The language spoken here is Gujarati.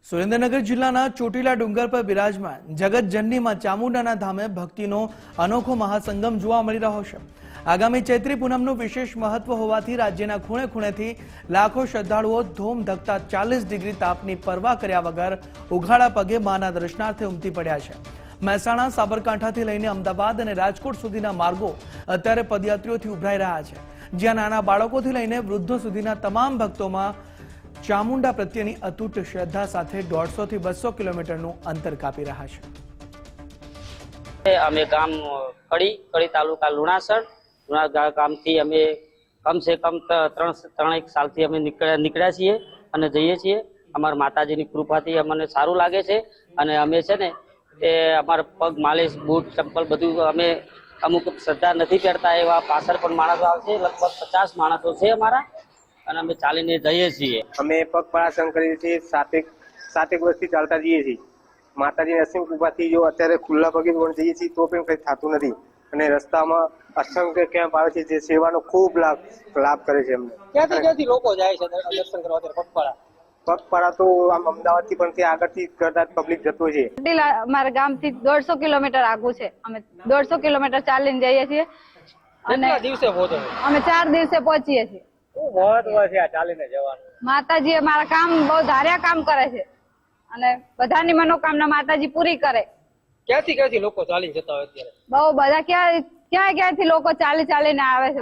સુરેન્દ્રનગર જિલ્લાના ચોટીલા ડુંગર પર બિરાજમાન જગતજનની માં ચામુંડાના ધામે ભક્તિનો અનોખો મહાસંગમ જોવા મળી રહ્યો છે। આગામી ચૈત્રી પૂનમનું વિશેષ મહત્વ હોવાથી રાજ્યના ખૂણે ખૂણેથી લાખો શ્રદ્ધાળુઓ ધૂમ ધકતા 40 ડિગ્રી તાપની પરવા કર્યા વગર ઉઘાડા પગે માના દર્શનાર્થે ઉમટી પડ્યા છે। મહેસાણા, સાબરકાંઠાથી લઈને અમદાવાદ અને રાજકોટ સુધીના માર્ગો અત્યારે પદયાત્રીઓથી ઉભરાઈ રહ્યા છે, જ્યાં નાના બાળકોથી લઈને વૃદ્ધો સુધીના તમામ ભક્તોમાં ચામુંડા પ્રત્યેની અતૂટ શ્રદ્ધા સાથે 150 થી 200 કિલોમીટરનું અંતર કાપી રહ્યા છે। અમે ગામ કડી તાલુકા લુણાસર ગામથી અમે કમસે કમ 3 સાલથી અમે નીકળ્યા છીએ અને જઈએ છીએ। અમારા માતાજીની કૃપાથી અમને સારું લાગે છે અને અમે છે ને એ અમારા પગ માલિશ, બૂટ, ચપ્પલ બધું અમે અમુક શ્રદ્ધા નથી પહેરતા એવા પાછળ પણ માણસો આવશે, લગભગ 50 માણસો છે અમારા અને અમે ચાલીને જઈએ છીએ। અમે પગપાળા સંઘ કરીએ છીએ, સાતેક વર્ષથી ચાલતા જઈએ છીએ। માતાજીની અસીમ કૃપાથી જો અત્યારે ખુલ્લા પગે પણ જઈએ છીએ તો પણ કંઈ થતું નથી અને રસ્તામાં અસંખ્ય કેમ્પ આવે છે જે સેવાનો ખૂબ લાભ કરે છે અમને। ક્યાંથી લોકો જાય છે દર્શન કરવા પગપાળા તો આમ અમદાવાદથી પણ ત્યાં આગળથી કરતા પબ્લિક જતો છે। અમારા ગામથી 150 કિલોમીટર આગું છે, અમે 150 કિલોમીટર ચાલીને જઈએ છીએ અને દિવસે પહોંચો અમે 4 દિવસે પહોંચીએ છીએ। શું મહત્વ છે આ ચાલીને જવાનું? માતાજી અમારા કામ બહુ ધાર્યા કામ કરે છે અને બધાની મનોકામના માતાજી પૂરી કરે। ક્યાંથી લોકો ચાલીને જતા હોય અત્યારે? બહુ બધા ક્યાંથી લોકો ચાલીને આવે છે।